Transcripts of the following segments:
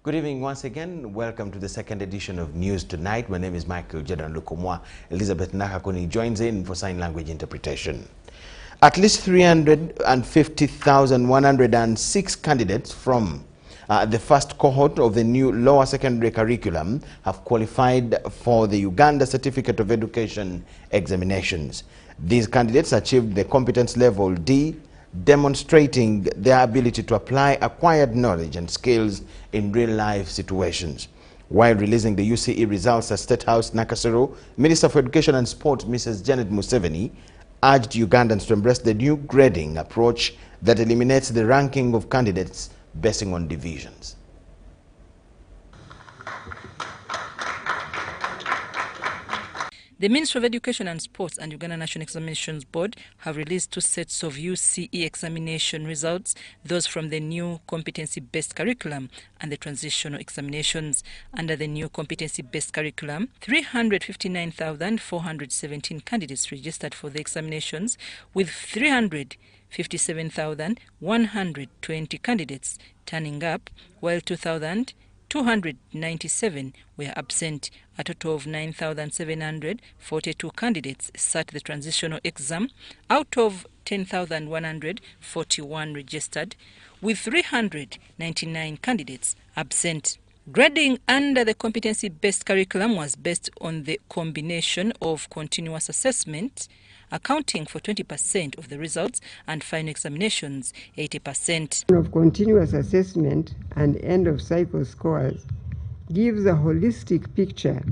Good evening once again. Welcome to the second edition of News Tonight. My name is Michael Janani Luwum. Elizabeth Nakakuni joins in for sign language interpretation. At least 350,106 candidates from the first cohort of the new lower secondary curriculum have qualified for the Uganda Certificate of Education examinations. These candidates achieved the competence level D, demonstrating their ability to apply acquired knowledge and skills in real-life situations. While releasing the UCE results at State House, Nakasero, Minister for Education and Sport, Mrs. Janani Luwum, urged Ugandans to embrace the new grading approach that eliminates the ranking of candidates based on divisions. The Ministry of Education and Sports and Uganda National Examinations Board have released two sets of UCE examination results, those from the new competency-based curriculum and the transitional examinations. Under the new competency-based curriculum, 359,417 candidates registered for the examinations, with 357,120 candidates turning up, while 2,297 were absent. A total of 9,742 candidates sat the transitional exam out of 10,141 registered, with 399 candidates absent. Grading under the competency-based curriculum was based on the combination of continuous assessment, accounting for 20% of the results, and final examinations 80%. Of continuous assessment and end-of-cycle scores gives a holistic picture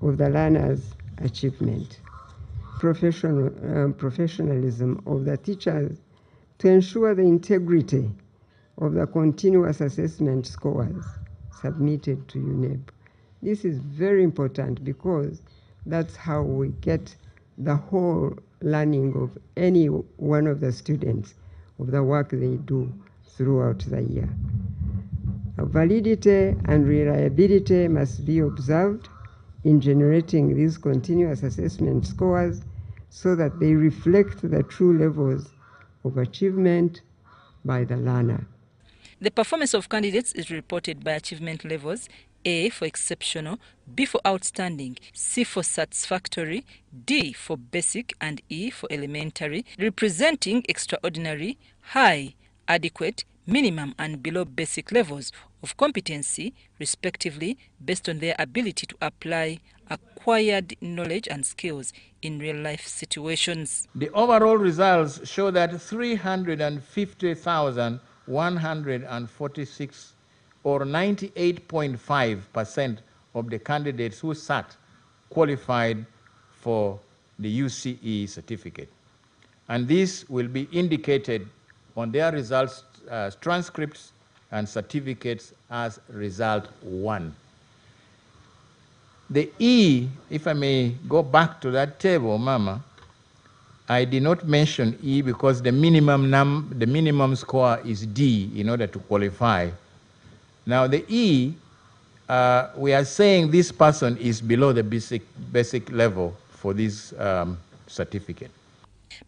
of the learner's achievement. Professionalism of the teachers to ensure the integrity of the continuous assessment scores submitted to UNEB. This is very important because that's how we get the whole learning of any one of the students of the work they do throughout the year. Validity and reliability must be observed in generating these continuous assessment scores so that they reflect the true levels of achievement by the learner. The performance of candidates is reported by achievement levels: A for exceptional, B for outstanding, C for satisfactory, D for basic, and E for elementary, representing extraordinary, high, adequate, minimum, and below basic levels of competency, respectively, based on their ability to apply acquired knowledge and skills in real-life situations. The overall results show that 350,146, or 98.5% of the candidates who sat qualified for the UCE certificate. And this will be indicated on their results, transcripts and certificates as result 1. The E, if I may go back to that table, Mama, I did not mention E because the minimum score is D in order to qualify. Now the E, we are saying this person is below the basic level for this certificate.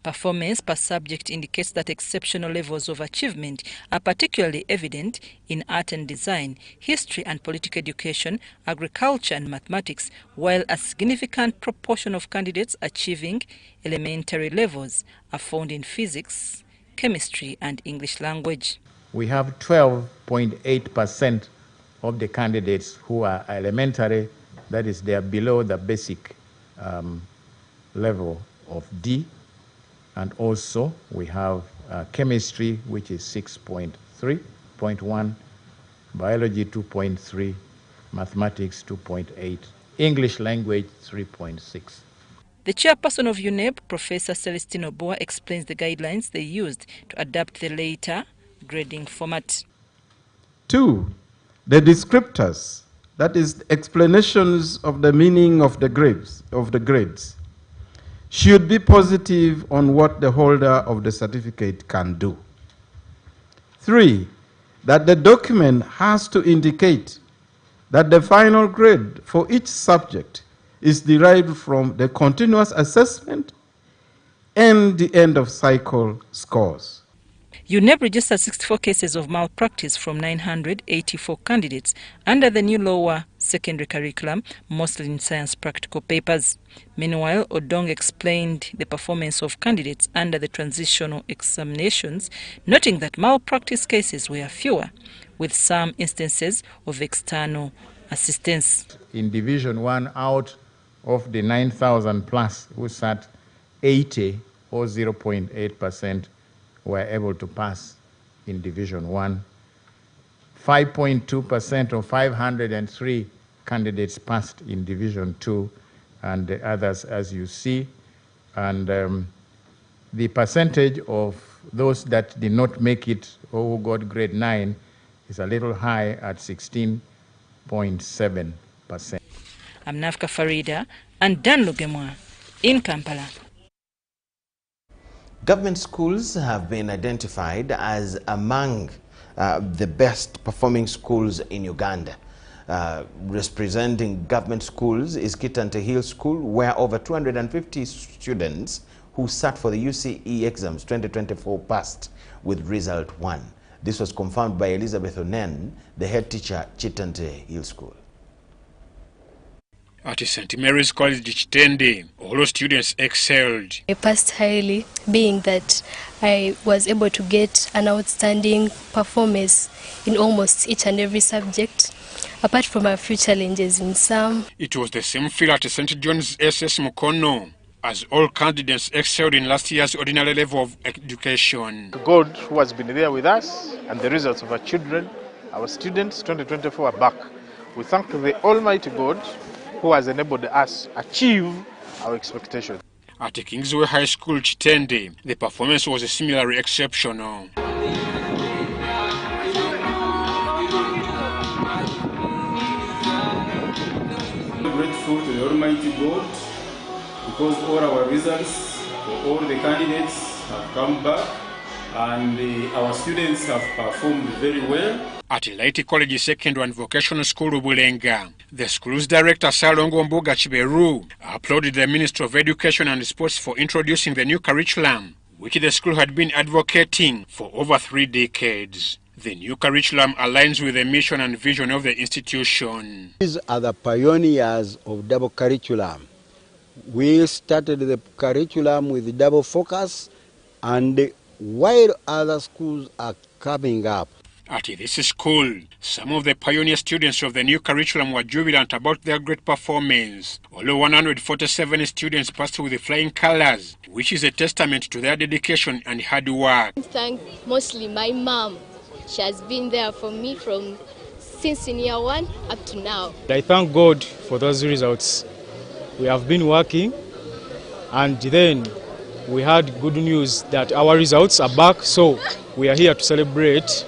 Performance per subject indicates that exceptional levels of achievement are particularly evident in art and design, history and political education, agriculture and mathematics, while a significant proportion of candidates achieving elementary levels are found in physics, chemistry and English language. We have 12.8% of the candidates who are elementary, that is, they are below the basic level of D. And also we have chemistry, which is 6.3.1, biology 2.3, mathematics 2.8, English language 3.6. The chairperson of UNEB, Professor Celestino Boa, explains the guidelines they used to adapt the later grading format. 2. The descriptors, that is, explanations of the meaning of the grades, should be positive on what the holder of the certificate can do. 3. That the document has to indicate that the final grade for each subject is derived from the continuous assessment and the end of cycle scores. UNEB registered 64 cases of malpractice from 984 candidates under the new lower secondary curriculum, mostly in science practical papers. Meanwhile, Odong explained the performance of candidates under the transitional examinations, noting that malpractice cases were fewer, with some instances of external assistance. In Division 1, out of the 9,000 plus who sat, 80 or 0.8% were able to pass in Division 1. 5.2% of 503 candidates passed in Division 2, and the others, as you see. And the percentage of those that did not make it or who got grade 9 is a little high at 16.7%. I'm Nafka Farida and Dan Lugemwa in Kampala. Government schools have been identified as among the best performing schools in Uganda. Representing government schools is Kitante Hill School, where over 250 students who sat for the UCSE exams 2024 passed with result 1. This was confirmed by Elizabeth Onen, the head teacher at Kitante Hill School. At St. Mary's College Chitende, all students excelled. I passed highly, being that I was able to get an outstanding performance in almost each and every subject, apart from a few challenges in some. It was the same feel at St. John's SS Mukono, as all candidates excelled in last year's ordinary level of education. God, who has been there with us, and the results of our children, our students, 2024 are back. We thank the Almighty God, who has enabled us achieve our expectations. At Kingsway High School Chitende, the performance was similarly exceptional. Grateful to the Almighty God because all our results for all the candidates have come back and our students have performed very well. At Elite College Secondary and Vocational School Bulenga, the school's director Salongo Mbuga Chiberu applauded the Ministry of Education and Sports for introducing the new curriculum, which the school had been advocating for over 3 decades. The new curriculum aligns with the mission and vision of the institution. These are the pioneers of double curriculum. We started the curriculum with double focus, and while other schools are coming up. At this school, some of the pioneer students of the new curriculum were jubilant about their great performance. Although 147 students passed with the flying colors, which is a testament to their dedication and hard work. I thank mostly my mom. She has been there for me since in year 1 up to now. I thank God for those results. We have been working, and then we had good news that our results are back, so we are here to celebrate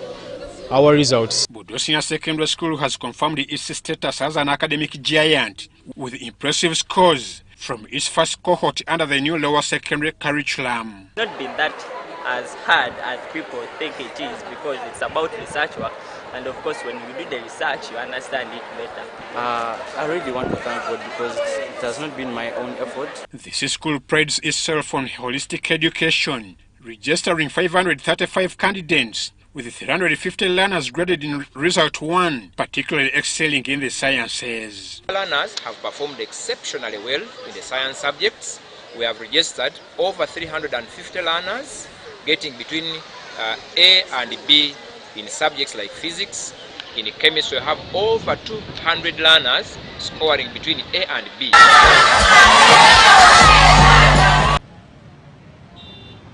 our results. Budosia Secondary School has confirmed its status as an academic giant with impressive scores from its first cohort under the new lower secondary curriculum. It's not been that as hard as people think it is because it's about research work, and of course when you do the research you understand it better. I really want to thank God because it has not been my own effort. This school prides itself on holistic education, registering 535 candidates with 350 learners graded in result 1, particularly excelling in the sciences. Learners have performed exceptionally well in the science subjects. We have registered over 350 learners getting between A and B in subjects like physics. In chemistry, we have over 200 learners scoring between A and B.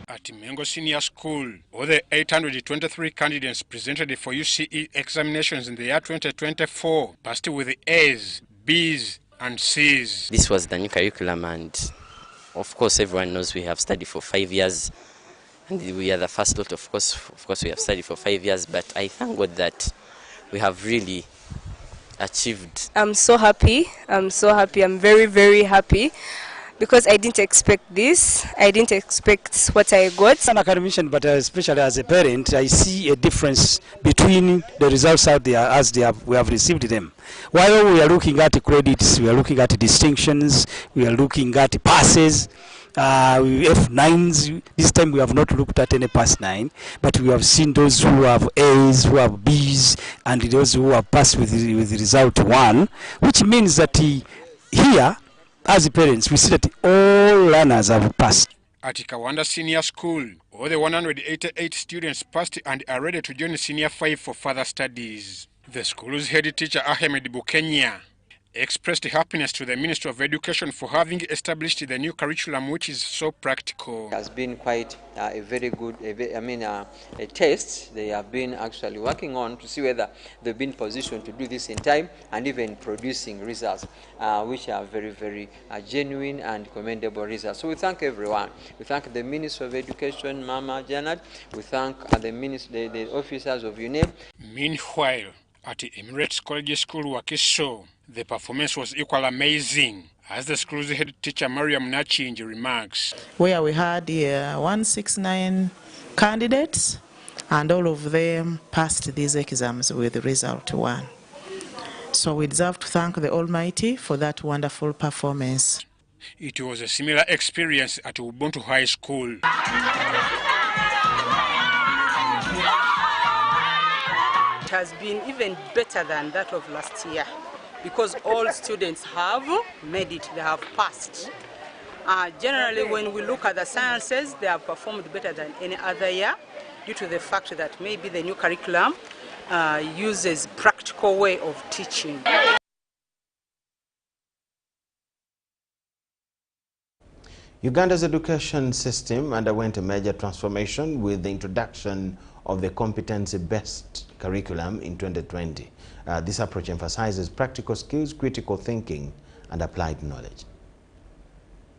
At Mengo Senior School, all the 823 candidates presented for UCSE examinations in the year 2024 passed with A's, B's, and C's. This was the new curriculum, and of course everyone knows we have studied for 5 years, and we are the first lot. Of course we have studied for 5 years, but I thank God that we have really achieved. I'm so happy. I'm very, very happy. Because I didn't expect this. I didn't expect what I got. As an academician, but especially as a parent, I see a difference between the results out there as we have received them. While we are looking at credits, we are looking at distinctions, we are looking at passes, F9s. This time we have not looked at any past 9, but we have seen those who have A's, who have B's, and those who have passed with result 1, which means that here, as parents, we see that all learners have passed. At Kawanda Senior School, all the 188 students passed and are ready to join Senior 5 for further studies. The school's head teacher, Ahmed Bukenya, expressed happiness to the Minister of Education for having established the new curriculum, which is so practical. It has been quite a very good, a test they have been actually working on to see whether they've been positioned to do this in time and even producing results, which are very, very genuine and commendable results. So we thank everyone. We thank the Minister of Education, Mama Janet. We thank the officers of UNEP. Meanwhile, at the Emirates College School, Wakiso, the performance was equally amazing, as the school's head teacher, Mariam Nachinji, remarks. Where we had 169 candidates, and all of them passed these exams with result 1. So we deserve to thank the Almighty for that wonderful performance. It was a similar experience at Ubuntu High School. It has been even better than that of last year because all students have made it, they have passed. Generally, when we look at the sciences, they have performed better than any other year due to the fact that maybe the new curriculum uses practical way of teaching. Uganda's education system underwent a major transformation with the introduction of the competency-based curriculum in 2020. This approach emphasizes practical skills, critical thinking, and applied knowledge.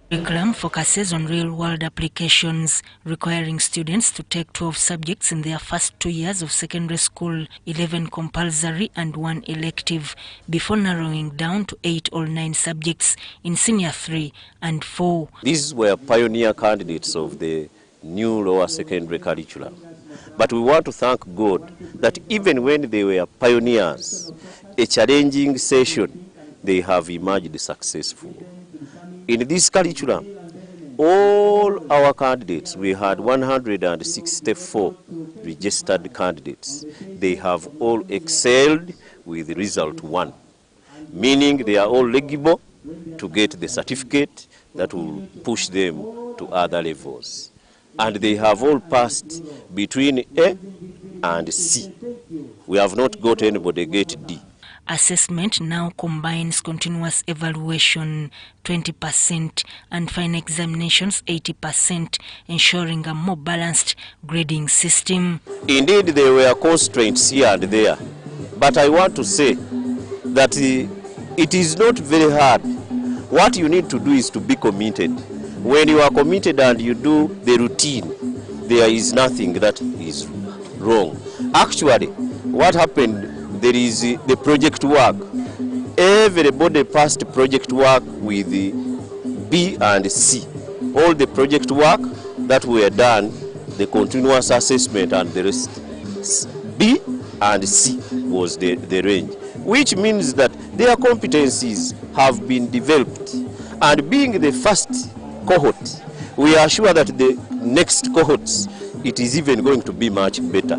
Curriculum focuses on real-world applications, requiring students to take 12 subjects in their first 2 years of secondary school, 11 compulsory and 1 elective, before narrowing down to 8 or 9 subjects in senior 3 and 4. These were pioneer candidates of the new lower secondary curriculum. But we want to thank God that even when they were pioneers, a challenging session, they have emerged successful. In this curriculum, all our candidates, we had 164 registered candidates. They have all excelled with result 1, meaning they are all eligible to get the certificate that will push them to other levels. And they have all passed between A and C. We have not got anybody get D. Assessment now combines continuous evaluation 20% and final examinations 80%, ensuring a more balanced grading system. Indeed, there were constraints here and there, but I want to say that it is not very hard. What you need to do is to be committed. When you are committed and you do the routine, there is nothing that is wrong. Actually, what happened, there is the project work. Everybody passed project work with the B and C. All the project work that were done, the continuous assessment and the rest, B and C was the range, which means that their competencies have been developed. And being the first cohort, we are sure that the next cohorts, it is even going to be much better.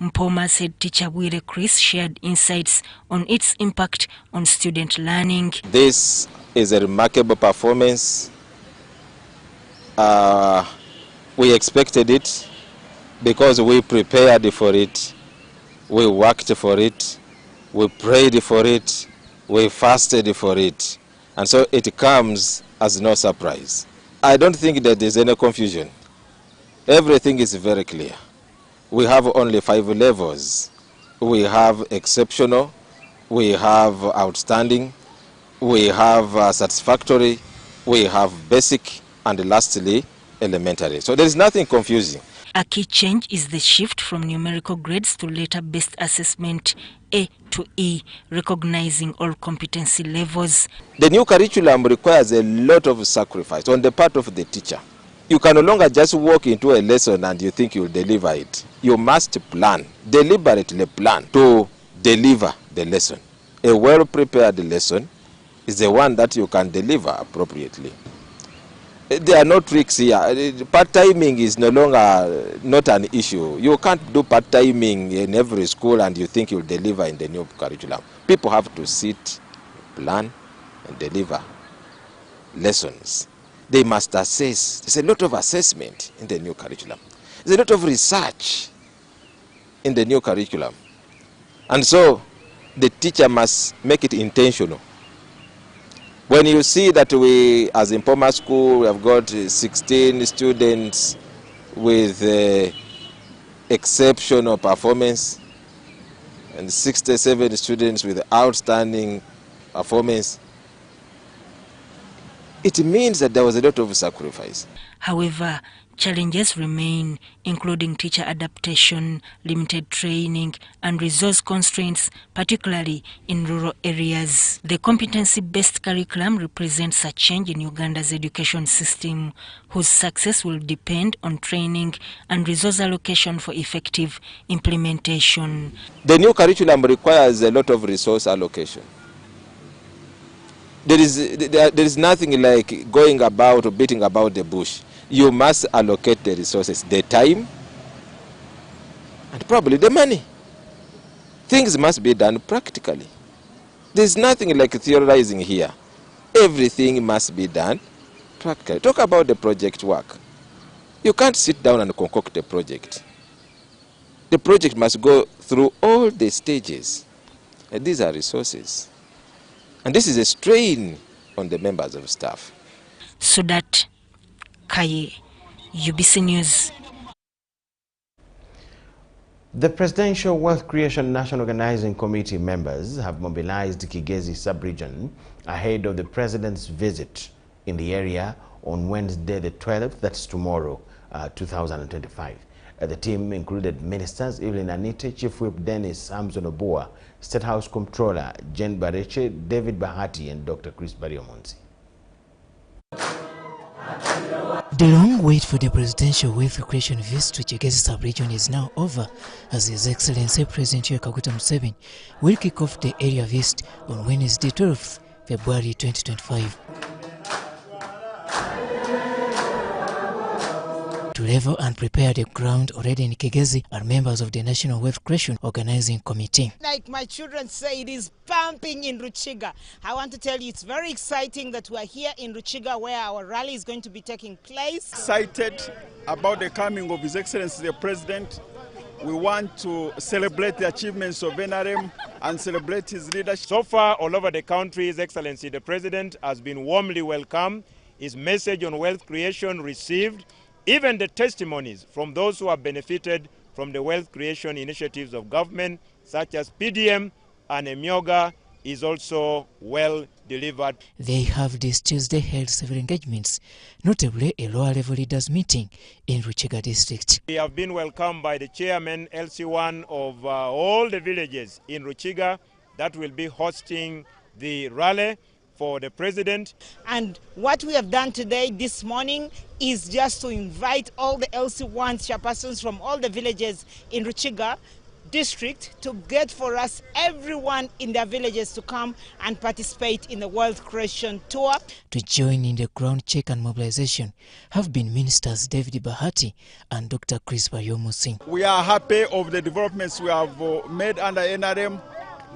Mpoma's head teacher Wile Chris shared insights on its impact on student learning. This is a remarkable performance. We expected it because we prepared for it, we worked for it, we prayed for it, we fasted for it. And so it comes as no surprise. I don't think that there's any confusion. Everything is very clear. We have only 5 levels. We have exceptional, we have outstanding, we have satisfactory, we have basic, and lastly, elementary. So there is nothing confusing. A key change is the shift from numerical grades to letter-based assessment, A to E, recognizing all competency levels. The new curriculum requires a lot of sacrifice on the part of the teacher. You can no longer just walk into a lesson and you think you'll deliver it. You must plan, deliberately plan to deliver the lesson. A well-prepared lesson is the one that you can deliver appropriately. There are no tricks here. Part-timing is no longer not an issue. You can't do part-timing in every school and you think you'll deliver in the new curriculum. People have to sit, plan, and deliver lessons. They must assess. There's a lot of assessment in the new curriculum. There's a lot of research in the new curriculum. And so the teacher must make it intentional. When you see that we, as in Poma School, we have got 16 students with exceptional performance and 67 students with outstanding performance, it means that there was a lot of sacrifice. However, challenges remain, including teacher adaptation, limited training, and resource constraints, particularly in rural areas. The competency-based curriculum represents a change in Uganda's education system, whose success will depend on training and resource allocation for effective implementation. The new curriculum requires a lot of resource allocation. There is nothing like going about or beating about the bush. You must allocate the resources, the time, and probably the money. Things must be done practically. There's nothing like theorizing here. Everything must be done practically. Talk about the project work. You can't sit down and concoct a project. The project must go through all the stages. And these are resources. And this is a strain on the members of staff. So that Kaye, UBC News. The Presidential Wealth Creation National Organizing Committee members have mobilized Kigezi sub-region ahead of the President's visit in the area on Wednesday the 12th, that's tomorrow, 2025. The team included Ministers Evelyn Anite, Chief Whip Dennis Samson Oboa, State House Comptroller Jen Bareche, David Bahati, and Dr. Chris Bariomonsi. The long wait for the Presidential Wealth Creation visit to Kigezi sub-region is now over, as His Excellency President Kaguta Museveni will kick off the area visit on Wednesday 12th February 2025. To level and prepare the ground already in Kigezi are members of the National Wealth Creation Organizing Committee. Like my children say, it is pumping in Ruchiga. I want to tell you it's very exciting that we are here in Ruchiga where our rally is going to be taking place. Excited about the coming of His Excellency the President. We want to celebrate the achievements of NRM and celebrate his leadership. So far, all over the country, His Excellency the President has been warmly welcomed. His message on wealth creation received. Even the testimonies from those who have benefited from the wealth creation initiatives of government, such as PDM and Emyoga, is also well delivered. They have this Tuesday held several engagements, notably a lower-level leaders meeting in Ruchiga district. We have been welcomed by the chairman, LC1, of all the villages in Ruchiga that will be hosting the rally for the President. And what we have done today, this morning, is just to invite all the LC1 chairpersons from all the villages in Ruchiga district to get for us everyone in their villages to come and participate in the Wealth Creation Tour. To join in the ground check and mobilization have been Ministers David Bahati and Dr. Chris Bariomonsi. We are happy of the developments we have made under NRM,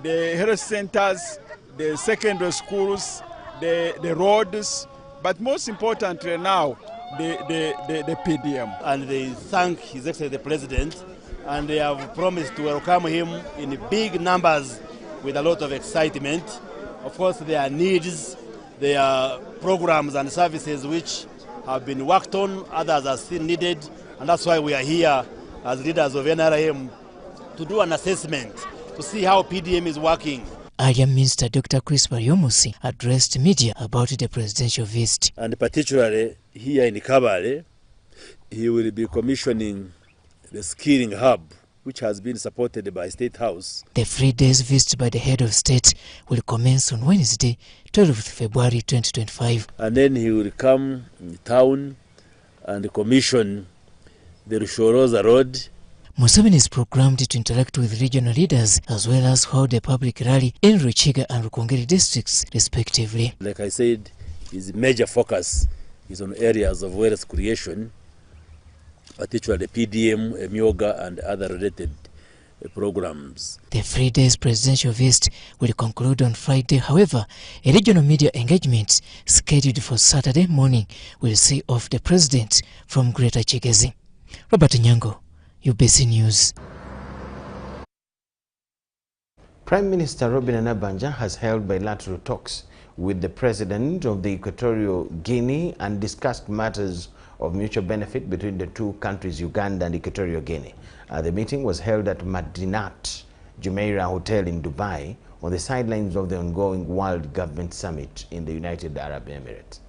the health centers, the secondary schools, the roads, but most importantly now, the PDM. And they thank His Excellency the President, and they have promised to welcome him in big numbers with a lot of excitement. Of course, there are needs, there are programs and services which have been worked on, others are still needed, and that's why we are here as leaders of NRM to do an assessment, to see how PDM is working. Area Minister Dr. Chris Bariomonsi addressed media about the presidential visit. And particularly here in Kabale, he will be commissioning the skilling hub, which has been supported by State House. The 3 days visit by the head of state will commence on Wednesday, 12th February 2025. And then he will come in town and commission the Rushoroza Road. Museveni is programmed to interact with regional leaders as well as hold a public rally in Ruchiga and Rukungiri districts, respectively. Like I said, his major focus is on areas of wealth creation, particularly PDM, Emyoga, and other related programs. The 3 days presidential visit will conclude on Friday. However, a regional media engagement scheduled for Saturday morning will see off the president from Greater Chigezi. Robert Nyango, UBC News. Prime Minister Robin Anabanja has held bilateral talks with the president of the Equatorial Guinea and discussed matters of mutual benefit between the two countries, Uganda and Equatorial Guinea. The meeting was held at Madinat Jumeirah Hotel in Dubai on the sidelines of the ongoing World Government Summit in the United Arab Emirates.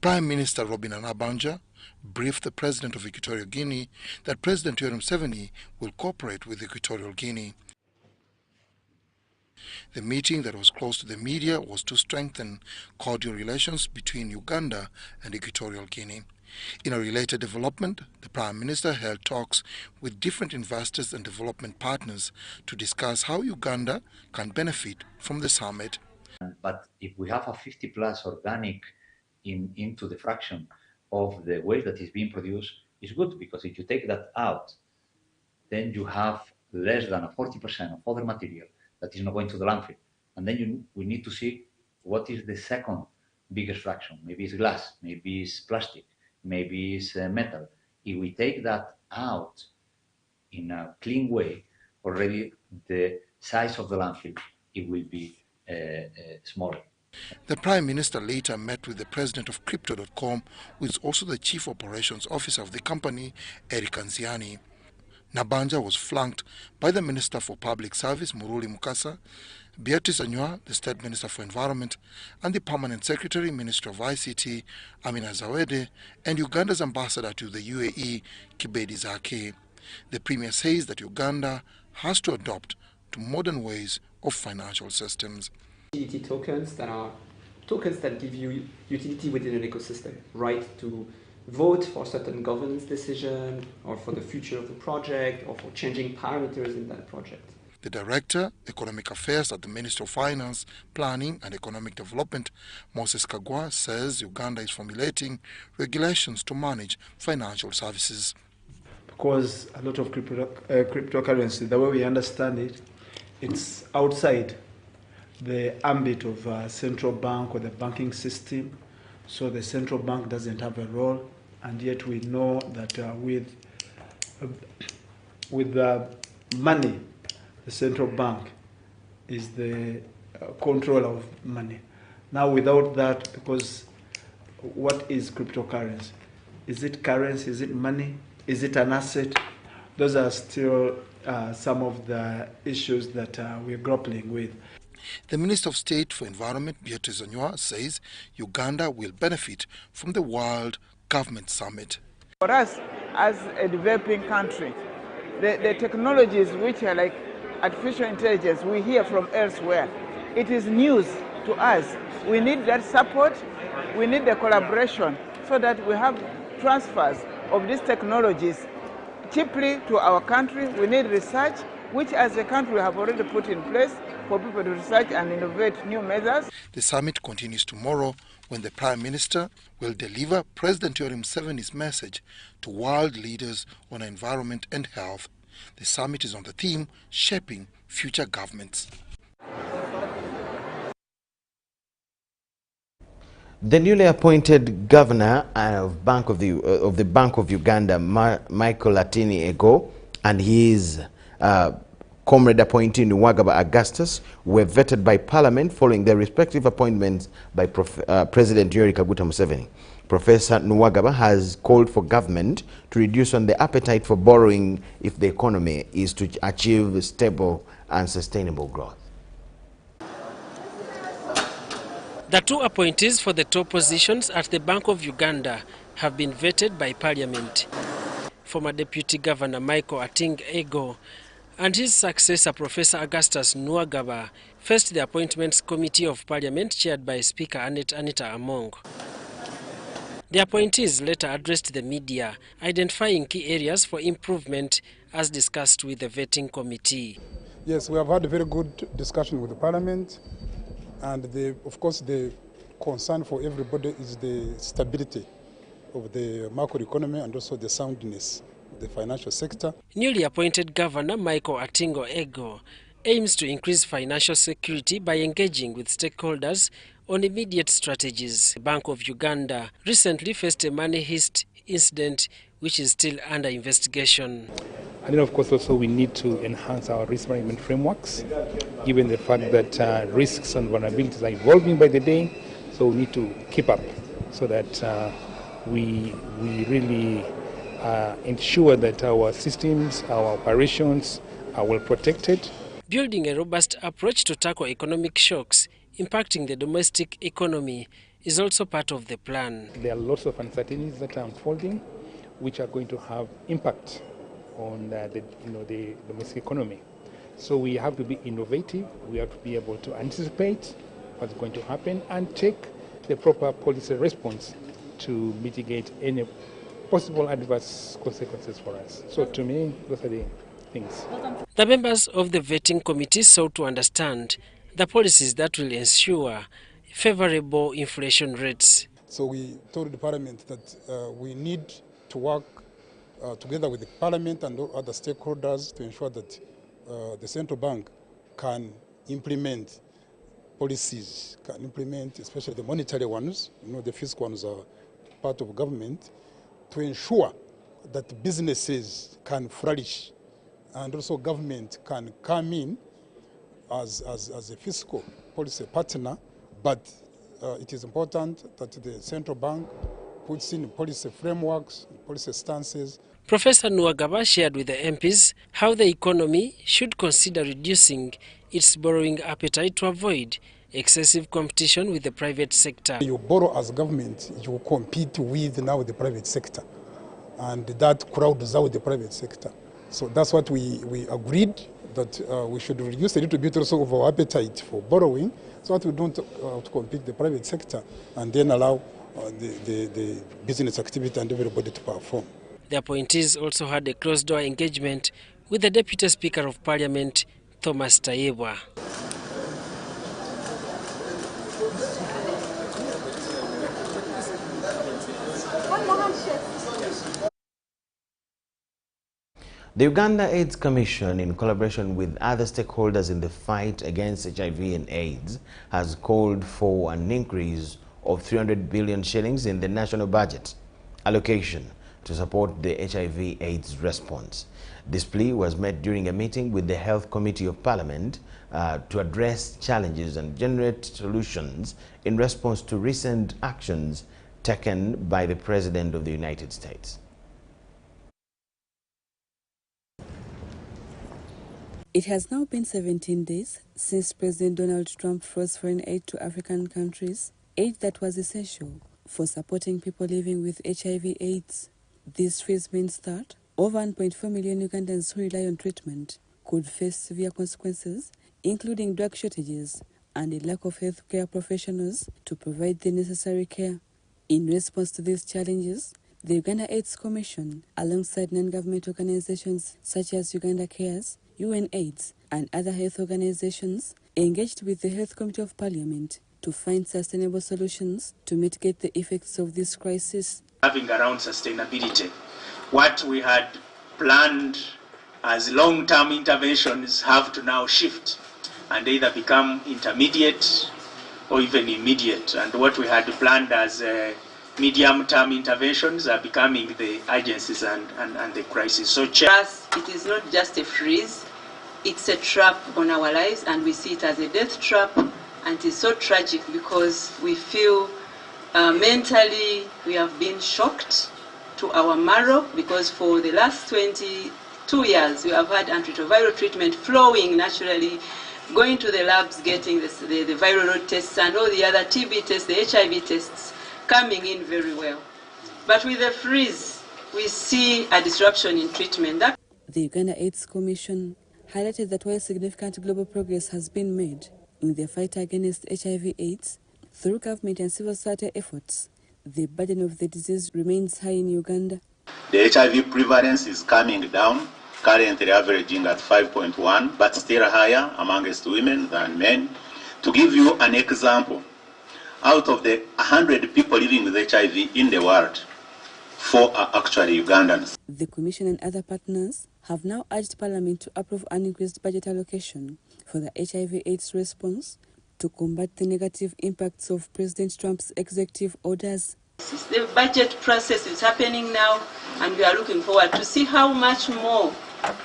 Prime Minister Robin Anabanja briefed the President of Equatorial Guinea that President Yoweri Museveni will cooperate with Equatorial Guinea. The meeting that was closed to the media was to strengthen cordial relations between Uganda and Equatorial Guinea. In a related development, the Prime Minister held talks with different investors and development partners to discuss how Uganda can benefit from the summit. But if we have a 50+ organic into the fraction of the waste that is being produced, it's good, because if you take that out, then you have less than a 40% of other material that is not going to the landfill. And then we need to see what is the second biggest fraction. Maybe it's glass, maybe it's plastic, maybe it's metal. If we take that out in a clean way, already the size of the landfill, it will be smaller. The Prime Minister later met with the president of Crypto.com, who is also the chief operations officer of the company, Eric Anziani. Nabanja was flanked by the Minister for Public Service, Muruli Mukasa, Beatrice Anywa, the State Minister for Environment, and the Permanent Secretary, Minister of ICT, Amina Zawede, and Uganda's ambassador to the UAE, Kibedi Zake. The Premier says that Uganda has to adopt to modern ways of financial systems. Utility tokens that are tokens that give you utility within an ecosystem, right to vote for certain governance decision or for the future of the project or for changing parameters in that project. The Director, Economic Affairs at the Ministry of Finance, Planning and Economic Development, Moses Kagwa, says Uganda is formulating regulations to manage financial services. Because a lot of cryptocurrency, the way we understand it, it's outside the ambit of central bank or the banking system. So the central bank doesn't have a role, and yet we know that with the money, the central bank is the controller of money. Now without that, because what is cryptocurrency? Is it currency? Is it money? Is it an asset? Those are still some of the issues that we're grappling with. The Minister of State for Environment, Beatrice Anywa, says Uganda will benefit from the World Government Summit. For us, as a developing country, the technologies which are like artificial intelligence, we hear from elsewhere. It is news to us. We need that support. We need the collaboration so that we have transfers of these technologies cheaply to our country. We need research, which as a country we have already put in place for people to research and innovate new measures. The summit continues tomorrow when the Prime Minister will deliver President Yoweri Museveni's message to world leaders on environment and health. The summit is on the theme Shaping Future Governments. The newly appointed governor of the Bank of Uganda, Michael Atini Ego, and his comrade appointee Nwagaba Augustus were vetted by Parliament following their respective appointments by President Yoweri Kaguta Museveni. Professor Nwagaba has called for government to reduce on the appetite for borrowing if the economy is to achieve stable and sustainable growth. The two appointees for the top positions at the Bank of Uganda have been vetted by Parliament. Former Deputy Governor Michael Ating Ego and his successor Professor Augustus Nwagaba faced the Appointments Committee of Parliament chaired by Speaker Anita Among. The appointees later addressed the media, identifying key areas for improvement as discussed with the vetting committee. Yes, we have had a very good discussion with the Parliament. And of course, the concern for everybody is the stability of the macroeconomy and also the soundness of the financial sector. Newly appointed Governor Michael Atingo Ego aims to increase financial security by engaging with stakeholders on immediate strategies. The Bank of Uganda recently faced a money heist incident which is still under investigation. And then, of course, also we need to enhance our risk management frameworks, given the fact that risks and vulnerabilities are evolving by the day. So we need to keep up so that we really ensure that our systems, our operations are well protected. Building a robust approach to tackle economic shocks impacting the domestic economy is also part of the plan. There are lots of uncertainties that are unfolding, which are going to have impact on the domestic economy. So we have to be innovative. We have to be able to anticipate what's going to happen and take the proper policy response to mitigate any possible adverse consequences for us. So to me, those are the things. The members of the vetting committee sought to understand the policies that will ensure favorable inflation rates. So we told the Parliament that we need to work together with the Parliament and all other stakeholders to ensure that the central bank can implement policies, can implement especially the monetary ones, the fiscal ones are part of government, to ensure that businesses can flourish and also government can come in as a fiscal policy partner, but it is important that the central bank puts in policy frameworks, policy stances. Professor Nwagaba shared with the MPs how the economy should consider reducing its borrowing appetite to avoid excessive competition with the private sector. You borrow as government, you compete with now the private sector, and that crowds out the private sector. So that's what we agreed, that we should reduce a little bit also of our appetite for borrowing, so that we don't compete the private sector and then allow the business activity and everybody to perform. The appointees also had a closed-door engagement with the Deputy Speaker of Parliament, Thomas Tayebwa. The Uganda AIDS Commission, in collaboration with other stakeholders in the fight against HIV and AIDS, has called for an increase of 300 billion shillings in the national budget allocation to support the HIV AIDS response. This plea was made during a meeting with the Health Committee of Parliament to address challenges and generate solutions in response to recent actions taken by the President of the United States. It has now been 17 days since President Donald Trump froze foreign aid to African countries, aid that was essential for supporting people living with HIV AIDS. This freeze means that over 1.4 million Ugandans who rely on treatment could face severe consequences, including drug shortages and a lack of healthcare professionals to provide the necessary care. In response to these challenges, the Uganda AIDS Commission, alongside non-government organizations such as Uganda Cares, UNAIDS, and other health organizations, engaged with the Health Committee of Parliament to find sustainable solutions to mitigate the effects of this crisis. Having around sustainability, what we had planned as long-term interventions have to now shift and either become intermediate or even immediate. And what we had planned as medium-term interventions are becoming the urgencies and the crisis. So for us, it is not just a freeze, it's a trap on our lives, and we see it as a death trap, and it's so tragic because we feel mentally we have been shocked to our marrow, because for the last 22 years we have had antiretroviral treatment flowing naturally, going to the labs, getting the viral load tests and all the other TB tests, the HIV tests, coming in very well. But with the freeze, we see a disruption in treatment. The Uganda AIDS Commission highlighted that while significant global progress has been made in the fight against HIV/AIDS through government and civil society efforts, the burden of the disease remains high in Uganda. The HIV prevalence is coming down, currently averaging at 5.1, but still higher amongst women than men. To give you an example, out of the 100 people living with HIV in the world, 4 are actually Ugandans. The Commission and other partners have now urged Parliament to approve an increased budget allocation for the HIV/AIDS response to combat the negative impacts of President Trump's executive orders. The budget process is happening now, and we are looking forward to see how much more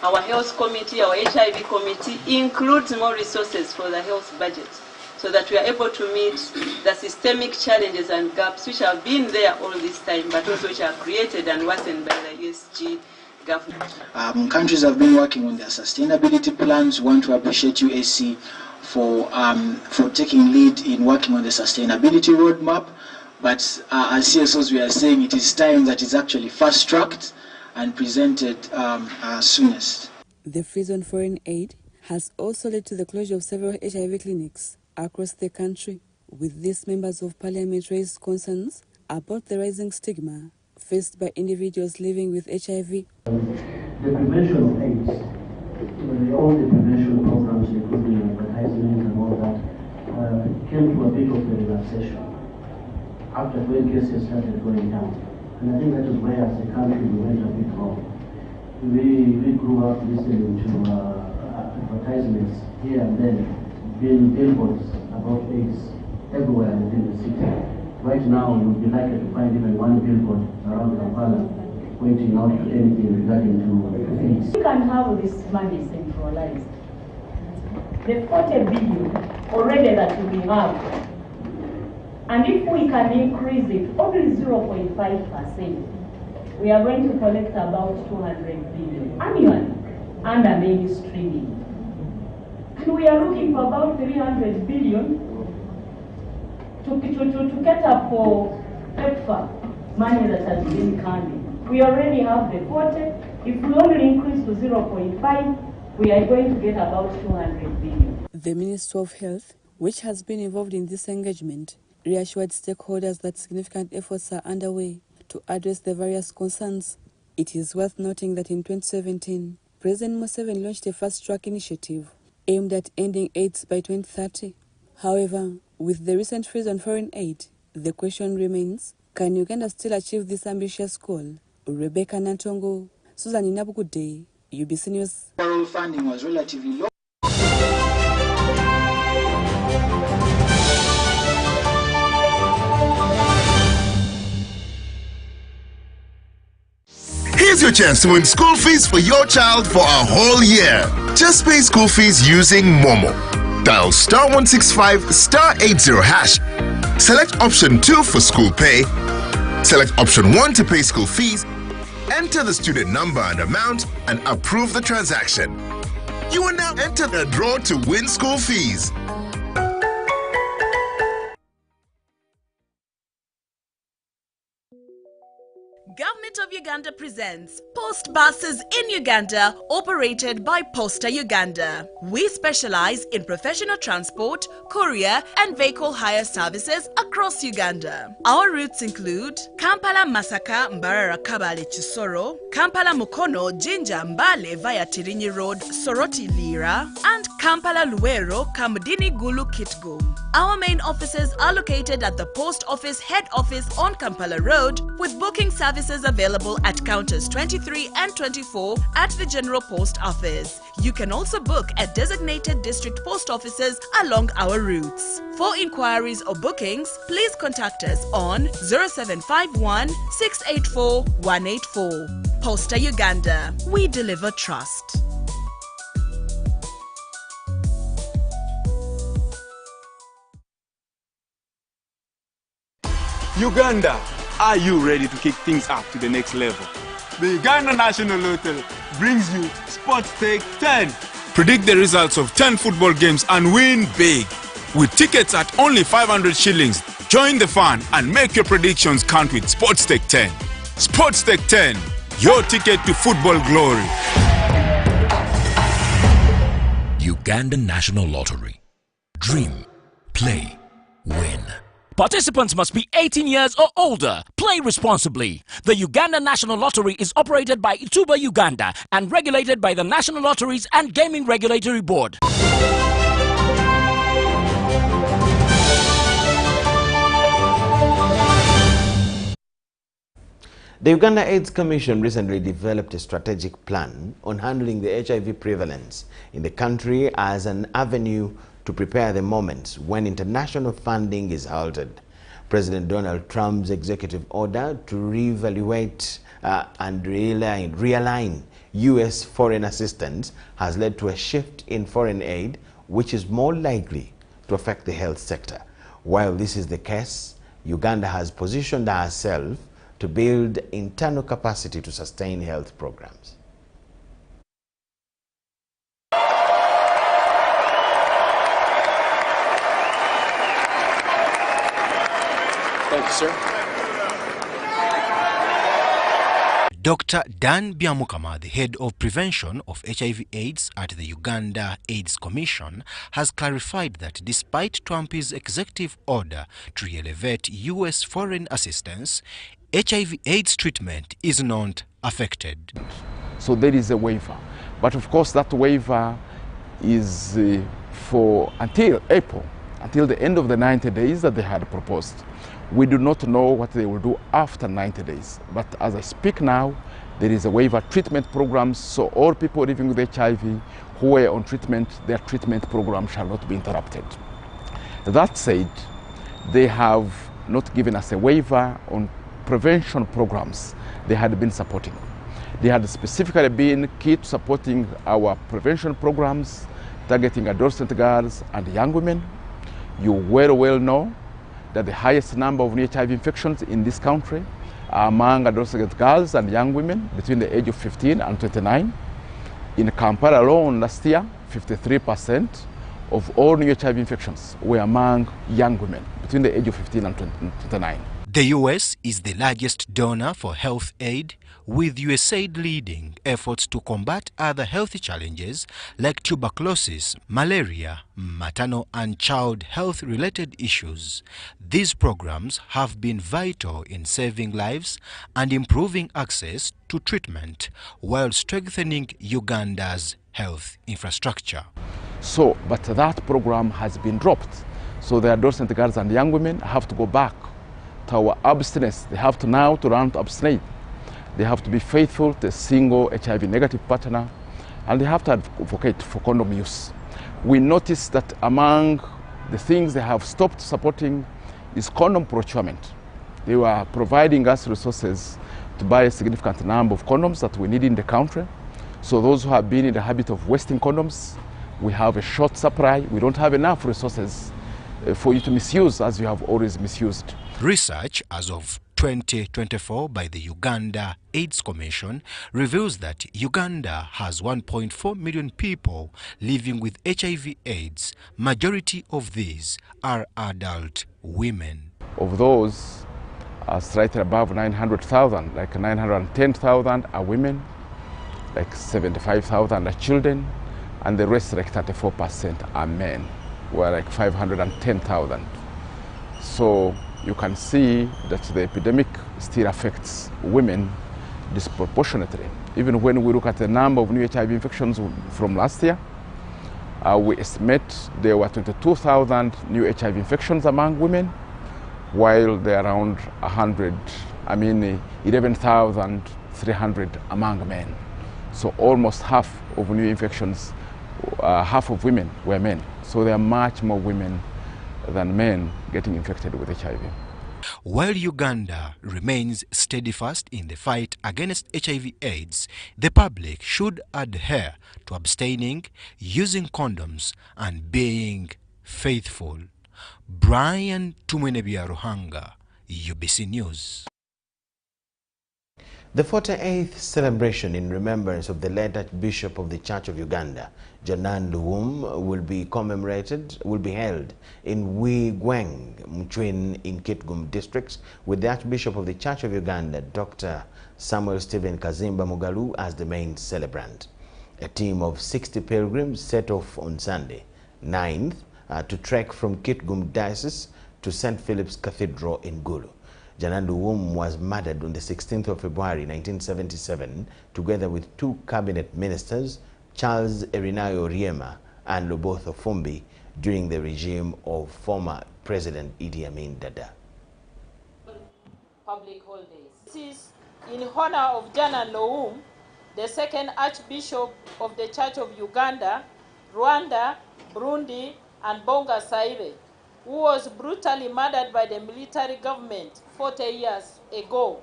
our health committee, our HIV committee, includes more resources for the health budget, so that we are able to meet the systemic challenges and gaps which have been there all this time, but also which are created and worsened by the ESG government. Countries have been working on their sustainability plans. We want to appreciate UCSE for taking lead in working on the sustainability roadmap. But as CSOs, we are saying it is time that is actually fast-tracked and presented soonest. The freeze on foreign aid has also led to the closure of several HIV clinics across the country. With this, members of Parliament raised concerns about the rising stigma faced by individuals living with HIV. The prevention of AIDS, all the prevention programs, including advertisement and all that, came to a bit of a relaxation after when cases started going down. And I think that is where, as a country, we went a bit wrong. We grew up listening to advertisements here and then, billboards about AIDS everywhere within the city. Right now, you'll be likely to find even one billboard around Kampala pointing out to anything regarding to AIDS. We can have this money centralized. The 40 billion already that we have, and if we can increase it only 0.5%, we are going to collect about 200 billion annually under mainstreaming. And we are looking for about 300 billion to cater for PEPFAR money that has been coming. We already have the 40. If we only increase to 0.5, we are going to get about 200 billion. The Ministry of Health, which has been involved in this engagement, reassured stakeholders that significant efforts are underway to address the various concerns. It is worth noting that in 2017, President Museveni launched a fast-track initiative aimed at ending AIDS by 2030. However, with the recent freeze on foreign aid, the question remains, can Uganda still achieve this ambitious goal? Rebecca Nantongo, Susan Inabugude, UBC News. Federal funding was relatively low. Here's your chance to win school fees for your child for a whole year. Just pay school fees using Momo. Dial *165 *80#. Select option 2 for school pay. Select option 1 to pay school fees. Enter the student number and amount and approve the transaction. You are now entered the draw to win school fees. Government of Uganda presents Post Buses in Uganda, operated by Posta Uganda. We specialize in professional transport, courier and vehicle hire services across Uganda. Our routes include Kampala Masaka Mbarara Kabale Chisoro, Kampala Mukono Jinja Mbale via Tirinyi Road Soroti Lira, and Kampala Luwero Kamudini Gulu Kitgum. Our main offices are located at the Post Office Head Office on Kampala Road, with booking services available at counters 23 and 24 at the General Post Office. You can also book at designated district post offices along our routes. For inquiries or bookings, please contact us on 0751 684 184. Posta Uganda. We deliver trust. Uganda, are you ready to kick things up to the next level? The Uganda National Lottery brings you Sports Stake 10. Predict the results of 10 football games and win big. With tickets at only 500 shillings, join the fun and make your predictions count with Sports Stake 10. Sports Stake 10, your ticket to football glory. Uganda National Lottery. Dream, play, win. Participants must be 18 years or older. Play responsibly. The Uganda National Lottery is operated by Ituba Uganda and regulated by the National Lotteries and Gaming Regulatory Board. The Uganda AIDS Commission recently developed a strategic plan on handling the HIV prevalence in the country as an avenue to prepare the moments when international funding is halted. President Donald Trump's executive order to reevaluate and realign U.S. foreign assistance has led to a shift in foreign aid, which is more likely to affect the health sector. While this is the case, Uganda has positioned herself to build internal capacity to sustain health programs. Thank you, sir. Dr. Dan Byamukama, the head of prevention of HIV AIDS at the Uganda AIDS Commission, has clarified that despite Trump's executive order to elevate U.S. foreign assistance, HIV AIDS treatment is not affected. So there is a waiver. But of course that waiver is for until April, until the end of the 90 days that they had proposed. We do not know what they will do after 90 days. But as I speak now, there is a waiver treatment program, so all people living with HIV who are on treatment, their treatment program shall not be interrupted. That said, they have not given us a waiver on prevention programs they had been supporting. They had specifically been key to supporting our prevention programs targeting adolescent girls and young women. You very well know that the highest number of new HIV infections in this country are among adolescent girls and young women between the age of 15 and 29. In Kampala alone last year, 53% of all new HIV infections were among young women between the age of 15 and 29. The U.S. is the largest donor for health aid, with USAID leading efforts to combat other health challenges like tuberculosis, malaria, maternal and child health-related issues. These programs have been vital in saving lives and improving access to treatment while strengthening Uganda's health infrastructure. So, but that program has been dropped. So the adolescent girls and young women have to go back to our abstinence. They have to now to learn to abstain. They have to be faithful to a single HIV negative partner, and they have to advocate for condom use. We noticed that among the things they have stopped supporting is condom procurement. They were providing us resources to buy a significant number of condoms that we need in the country. So those who have been in the habit of wasting condoms, we have a short supply. We don't have enough resources for you to misuse as you have always misused. Research as of 2024 by the Uganda AIDS Commission reveals that Uganda has 1.4 million people living with HIV AIDS. Majority of these are adult women. Of those, slightly above 900,000, like 910,000 are women, like 75,000 are children, and the rest, like 34%, are men. We're like 510,000. So you can see that the epidemic still affects women disproportionately. Even when we look at the number of new HIV infections from last year, we estimate there were 22,000 new HIV infections among women, while there are around 11,300 among men. So almost half of new infections, half of women were men. So there are much more women than men getting infected with HIV. While Uganda remains steadfast in the fight against HIV AIDS, the public should adhere to abstaining, using condoms, and being faithful. Brian Tumwenebiaruhanga, UBC News. The 48th celebration in remembrance of the late Archbishop of the Church of Uganda, Janani Luwum, will be held in Wigweng, Mchwin in Kitgum districts, with the Archbishop of the Church of Uganda, Dr. Samuel Stephen Kazimba Mugalu, as the main celebrant. A team of 60 pilgrims set off on Sunday, 9th, to trek from Kitgum Diocese to St. Philip's Cathedral in Gulu. Janani Luwum was murdered on the 16th of February 1977 together with two cabinet ministers, Charles Erinayo Riema and Lobotho Fumbi, during the regime of former President Idi Amin Dada. Public holidays. This is in honor of Janani Luwum, the second Archbishop of the Church of Uganda, Rwanda, Burundi, and Bonga Saire, who was brutally murdered by the military government 40 years ago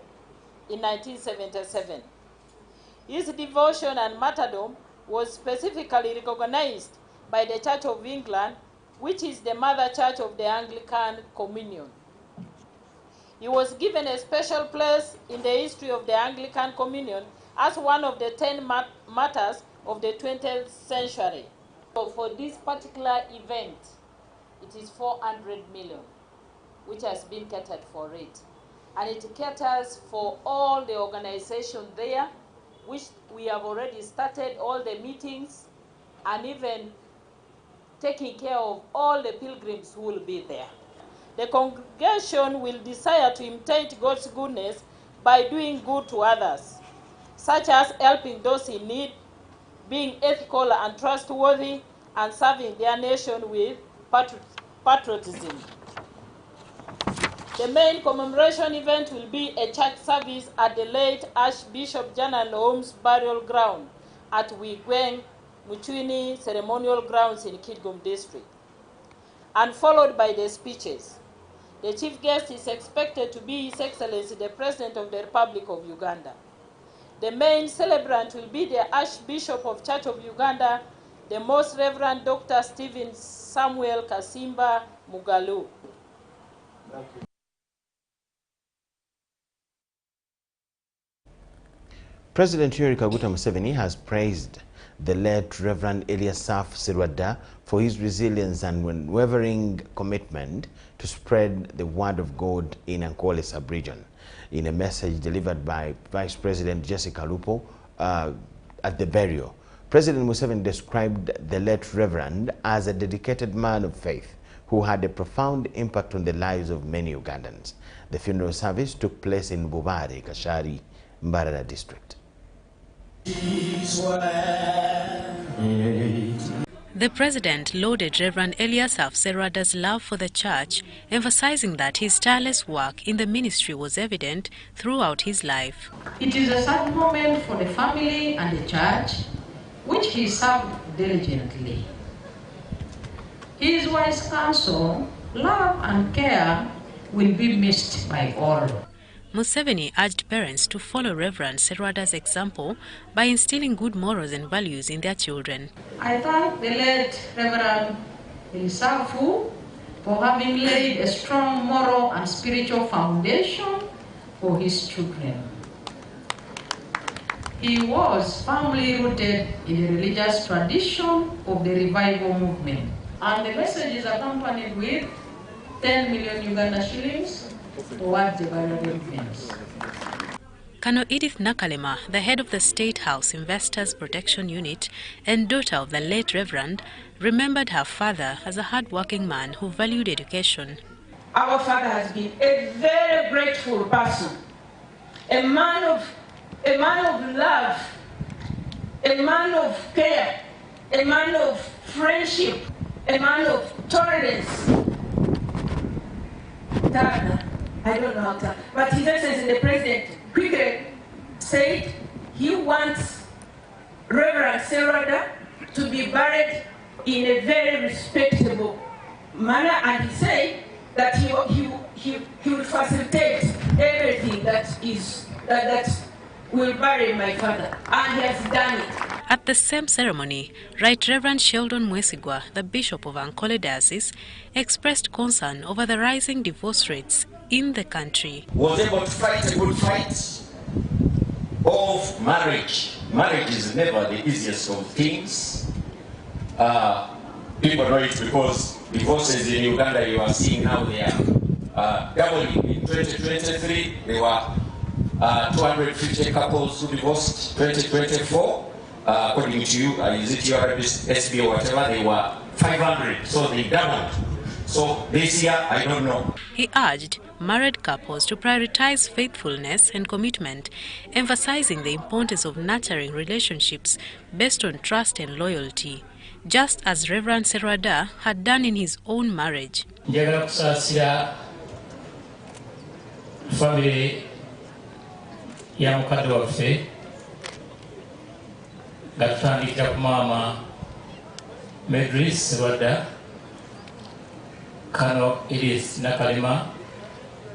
in 1977. His devotion and martyrdom was specifically recognized by the Church of England, which is the mother church of the Anglican Communion. He was given a special place in the history of the Anglican Communion as one of the 10 martyrs of the 20th century. So for this particular event, it is 400 million, which has been catered for it. And it caters for all the organizations there, which we have already started all the meetings and even taking care of all the pilgrims who will be there. The congregation will desire to imitate God's goodness by doing good to others, such as helping those in need, being ethical and trustworthy, and serving their nation with patriotism. The main commemoration event will be a church service at the late Archbishop Janani Luwum's burial ground at Wigweng Muchwini Ceremonial Grounds in Kidgum District, and followed by the speeches. The chief guest is expected to be His Excellency the President of the Republic of Uganda. The main celebrant will be the Archbishop of Church of Uganda, the Most Reverend Dr. Stephen Samuel Kasimba Mugalu. President Yoweri Kaguta Museveni has praised the late Reverend Eliasaph Serwadda for his resilience and unwavering commitment to spread the word of God in Ankole sub-region. In a message delivered by Vice President Jessica Lupo at the burial, President Museveni described the late Reverend as a dedicated man of faith who had a profound impact on the lives of many Ugandans. The funeral service took place in Bubare, Kashari, Mbarara district. The President lauded Reverend Eliasaph Serwadda's love for the church, emphasizing that his tireless work in the ministry was evident throughout his life. It is a sad moment for the family and the church, which he served diligently. His wise counsel, love and care will be missed by all. Museveni urged parents to follow Reverend Serwadda's example by instilling good morals and values in their children. I thank the late Reverend Eliasaph for having laid a strong moral and spiritual foundation for his children. He was firmly rooted in the religious tradition of the revival movement, and the message is accompanied with 10 million Uganda shillings towards the burial arrangements. Colonel Edith Nakalema, the head of the State House Investors Protection Unit and daughter of the late Reverend, remembered her father as a hard-working man who valued education. Our father has been a very grateful person, a man of love, a man of care, a man of friendship, a man of tolerance. I don't know how to, but His Excellency the President quickly said he wants Reverend Serwadda to be buried in a very respectable manner, and he said that he will facilitate everything that will bury my father, and he has done it. At the same ceremony, Right Reverend Sheldon Mwesigwa, the Bishop of Ankole Diocese, expressed concern over the rising divorce rates in the country. Was able to fight a good fight of marriage. Marriage is never the easiest of things. People know it because divorces in Uganda, you are seeing now they are doubling. In 2023, there were 250 couples who divorced. 2024, according to you, is it your SB or whatever, they were 500, so they doubled. So this year, I don't know. He urged married couples to prioritize faithfulness and commitment, emphasizing the importance of nurturing relationships based on trust and loyalty, just as Reverend Serwadda had done in his own marriage. Family ya mukadde waffe nga tutandikira ku maama Medris Serwadda, kano Iris Nakalima,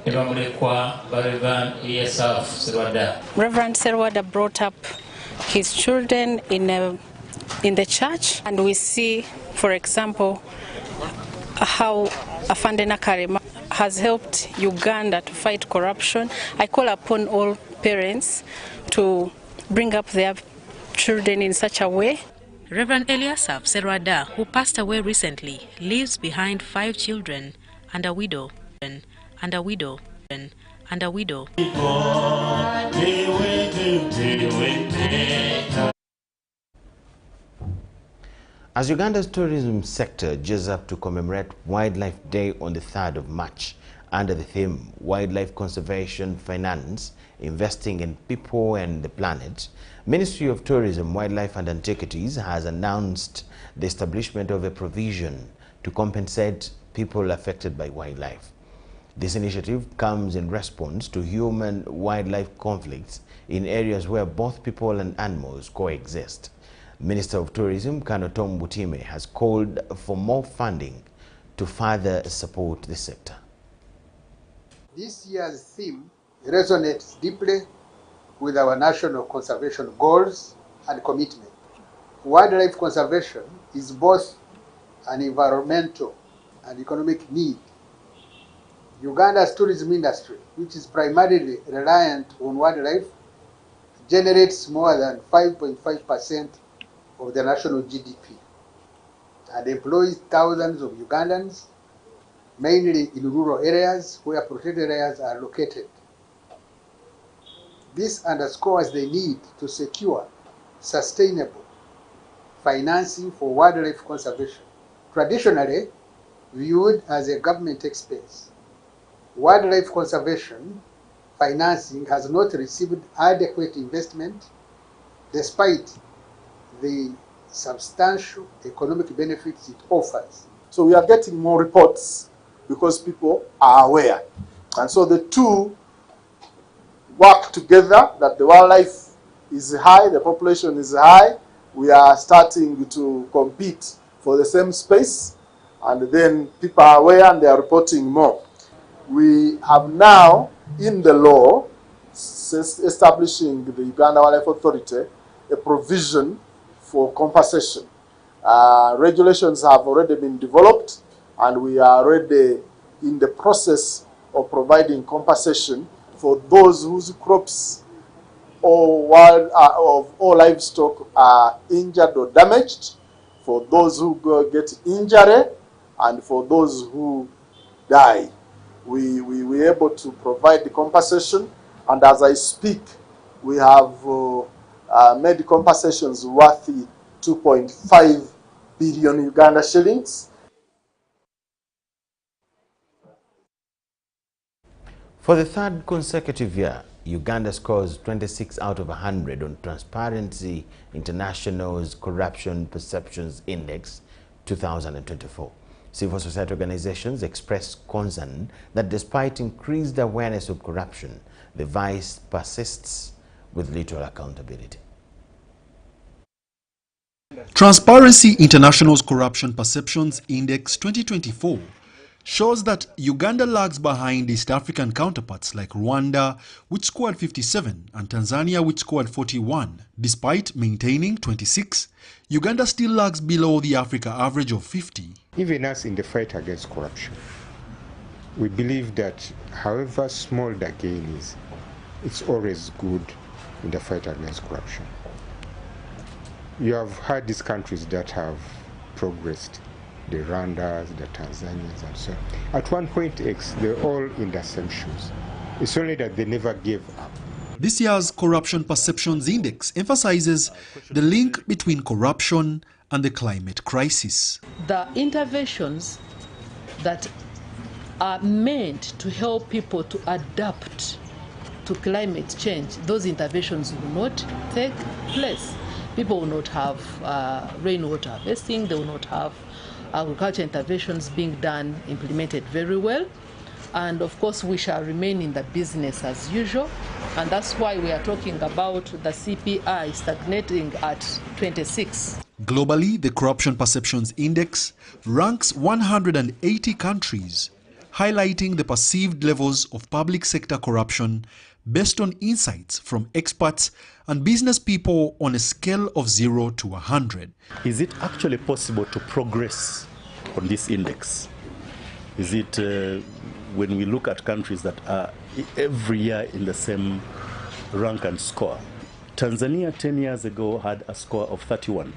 ne bamulekwa Reverend Serwadda. Reverend Serwadda brought up his children in the church, and we see, for example, how Afande Nakalima has helped Uganda to fight corruption. I call upon all parents to bring up their children in such a way. Reverend Serwadda, who passed away recently, leaves behind 5 children and a widow. As Uganda's tourism sector gears up to commemorate Wildlife Day on the 3rd of March under the theme Wildlife Conservation Finance, Investing in People and the Planet, Ministry of Tourism, Wildlife and Antiquities has announced the establishment of a provision to compensate people affected by wildlife. This initiative comes in response to human-wildlife conflicts in areas where both people and animals coexist. Minister of Tourism, Kano Tom Butime, has called for more funding to further support the sector. This year's theme resonates deeply with our national conservation goals and commitment. Wildlife conservation is both an environmental and economic need. Uganda's tourism industry, which is primarily reliant on wildlife, generates more than 5.5% of the national GDP and employs thousands of Ugandans, mainly in rural areas where protected areas are located. This underscores the need to secure sustainable financing for wildlife conservation. Traditionally viewed as a government expense, wildlife conservation financing has not received adequate investment despite the substantial economic benefits it offers. So we are getting more reports because people are aware. And so the two work together, that the wildlife is high, the population is high, we are starting to compete for the same space, and then people are aware and they are reporting more. We have now, in the law, establishing the Uganda Wildlife Authority, a provision for compensation. Regulations have already been developed, and we are already in the process of providing compensation for those whose crops or livestock are injured or damaged, for those who get injury, and for those who die. We were able to provide the compensation, and as I speak, we have made compensations worth 2.5 billion Uganda shillings. For the 3rd consecutive year, Uganda scores 26 out of 100 on Transparency International's Corruption Perceptions Index 2024. Civil society organizations express concern that despite increased awareness of corruption, the vice persists with little accountability. Transparency International's Corruption Perceptions Index 2024 shows that Uganda lags behind East African counterparts like Rwanda, which scored 57, and Tanzania, which scored 41. Despite maintaining 26, Uganda still lags below the Africa average of 50. Even us in the fight against corruption, we believe that however small the gain is, it's always good in the fight against corruption. You have had these countries that have progressed, the Rwandas, the Tanzanians, and so on. At one point, they're all in the same shoes. It's only that they never gave up. This year's Corruption Perceptions Index emphasizes the link between corruption and the climate crisis. The interventions that are meant to help people to adapt to climate change, those interventions will not take place. People will not have rainwater harvesting, they will not have agriculture interventions being done, implemented very well. And of course, we shall remain in the business as usual. And that's why we are talking about the CPI stagnating at 26. Globally, the Corruption Perceptions Index ranks 180 countries, highlighting the perceived levels of public sector corruption based on insights from experts and business people on a scale of 0 to 100. Is it actually possible to progress on this index? Is it, when we look at countries that are every year in the same rank and score? Tanzania 10 years ago had a score of 31.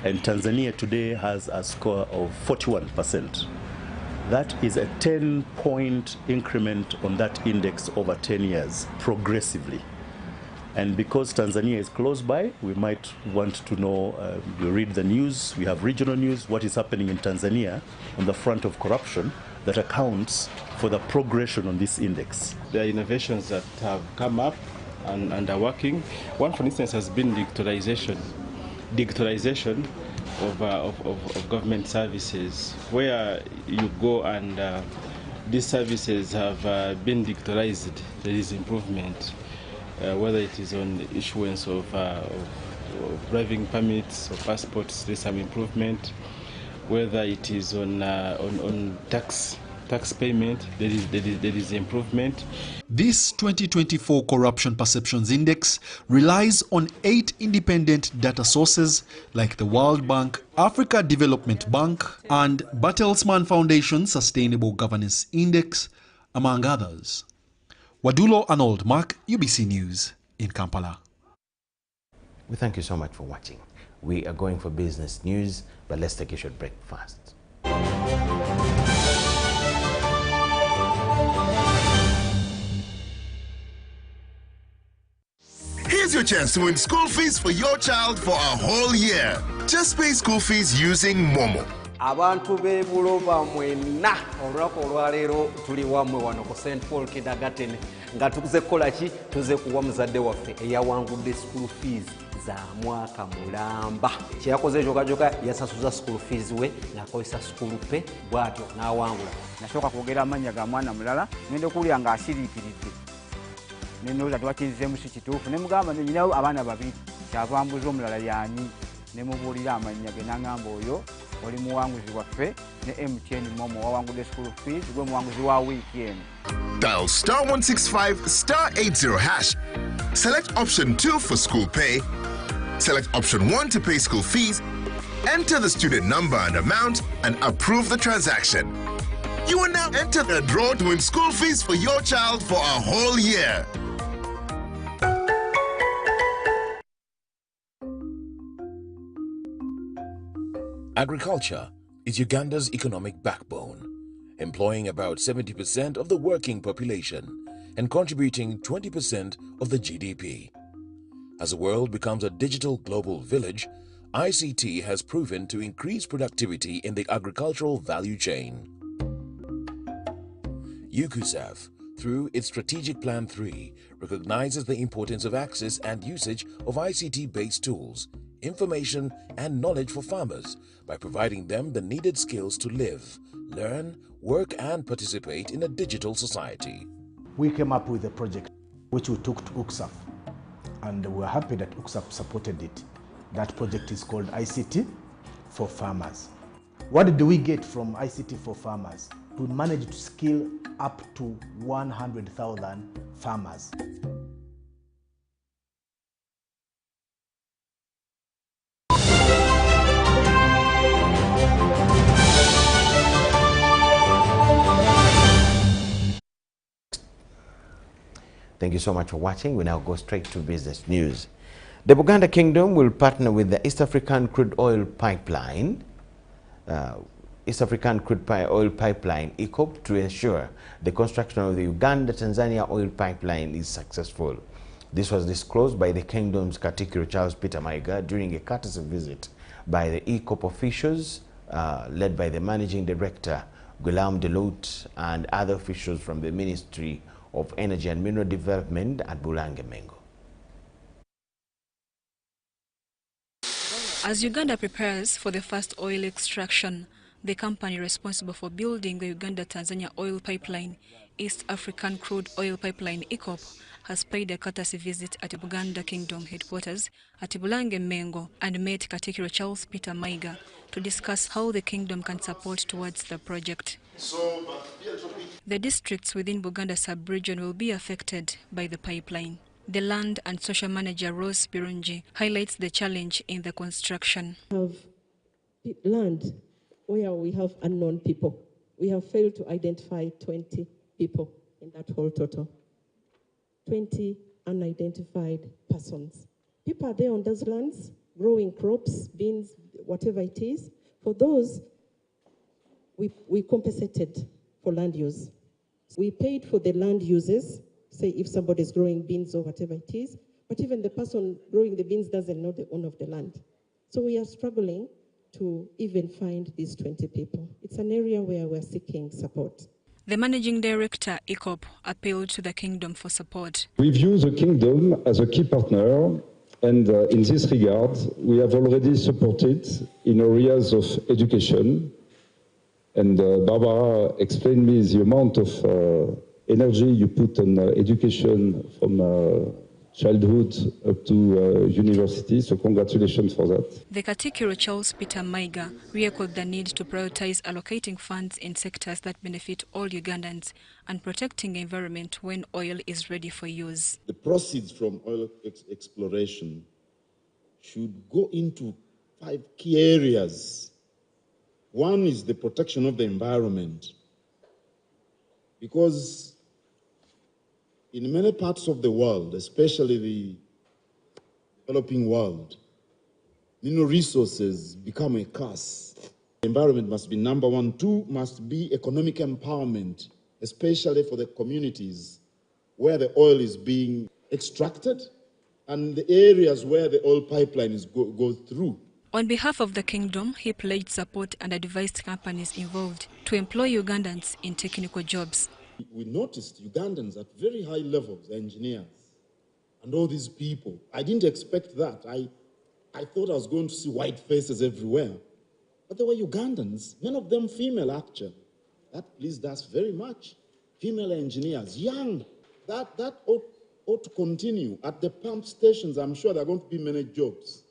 And Tanzania today has a score of 41%. That is a 10-point increment on that index over 10 years, progressively. And because Tanzania is close by, we might want to know, we read the news, we have regional news, what is happening in Tanzania on the front of corruption that accounts for the progression on this index. There are innovations that have come up and are working. One, for instance, has been digitalization of government services, where you go and these services have been digitalized. There is improvement, whether it is on the issuance of driving permits or passports, there's some improvement. Whether it is on tax payment, there is improvement. This 2024 Corruption Perceptions Index relies on 8 independent data sources like the World Bank, Africa Development Bank, and Bertelsmann Foundation Sustainable Governance Index, among others. Wadulo Arnold Mark, UBC News in Kampala. We thank you so much for watching. We are going for business news, but let's take a short break first. Here's your chance to win school fees for your child for a whole year. Just pay school fees using Momo. Abantu bebuloba mwena olunaku olwaleero tuli wamwe wano ku St. Paul Kindergarten nga tukuze kukola ki tuze kuwa muzadde waffe eyawangudde school fees za mwaka mulamba. Kyeyakoze jogajoga yasasuza school fees we n'akozesa school pay bw'atyo n'awangula. Nasooka kwogera amannya ga mwana mulala ngenda okuwulira ng'asiriikiridde. Nenooza tewakirizeemu si kituufu ne mugamba nyinawo abaana babiri kyava mbuza omulala y'ani ne mubuulira amannya ge n'aŋŋamba oyo oli muwanguzi waffe ne MTN Momo wawangudde school fees gwe muwanguzi wa wiiki eno. Dial *165 *80 hash. Select option 2 for school pay. Select option 1 to pay school fees. Enter the student number and amount and approve the transaction. You will now enter the draw to win school fees for your child for a whole year. Agriculture is Uganda's economic backbone, employing about 70% of the working population and contributing 20% of the GDP. As the world becomes a digital global village, ICT has proven to increase productivity in the agricultural value chain. UCSE, through its Strategic Plan 3, recognizes the importance of access and usage of ICT-based tools, information and knowledge for farmers by providing them the needed skills to live, learn, work and participate in a digital society. We came up with a project which we took to UCSE, and we're happy that UCSE supported it. That project is called ICT for Farmers. What did we get from ICT for Farmers? We managed to skill up to 100,000 farmers. Thank you so much for watching. We now go straight to business news. The Uganda Kingdom will partner with the East African Crude Oil Pipeline, ECOP, to ensure the construction of the Uganda-Tanzania oil pipeline is successful. This was disclosed by the Kingdom's Katikiro Charles Peter Maiga during a courtesy visit by the ECOP officials, led by the Managing Director, Guillaume Deloute, and other officials from the Ministry of Energy and Mineral Development at Bulange Mengo. As Uganda prepares for the first oil extraction, the company responsible for building the Uganda-Tanzania oil pipeline, East African Crude Oil Pipeline ECOP, has paid a courtesy visit at Buganda Kingdom headquarters at Bulange Mengo and met Katikiro Charles Peter Maiga to discuss how the kingdom can support towards the project. The districts within Buganda sub-region will be affected by the pipeline. The land and social manager Rose Birunji highlights the challenge in the construction. We have land where we have unknown people. We have failed to identify 20 people in that whole total. 20 unidentified persons. People are there on those lands, growing crops, beans, whatever it is. For those, we compensated for land use. We paid for the land uses, say if somebody is growing beans or whatever it is, but even the person growing the beans doesn't know the owner of the land. So we are struggling to even find these 20 people. It's an area where we're seeking support. The managing director, ICOP, appealed to the kingdom for support. We view the kingdom as a key partner, and in this regard, we have already supported in areas of education. And Barbara explained me the amount of energy you put on education from childhood up to university, so congratulations for that. The Katikiro Charles Peter Maiga re-echoed the need to prioritize allocating funds in sectors that benefit all Ugandans and protecting the environment when oil is ready for use. The proceeds from oil exploration should go into 5 key areas. One is the protection of the environment, because in many parts of the world, especially the developing world, mineral resources become a curse. The environment must be number 1. 2 must be economic empowerment, especially for the communities where the oil is being extracted and the areas where the oil pipeline goes through. On behalf of the kingdom, he pledged support and advised companies involved to employ Ugandans in technical jobs. We noticed Ugandans at very high levels, engineers, and all these people. I didn't expect that. I thought I was going to see white faces everywhere. But they were Ugandans, many of them female actually. That pleased us very much. Female engineers, young. That ought to continue. At the pump stations, I'm sure there are going to be many jobs.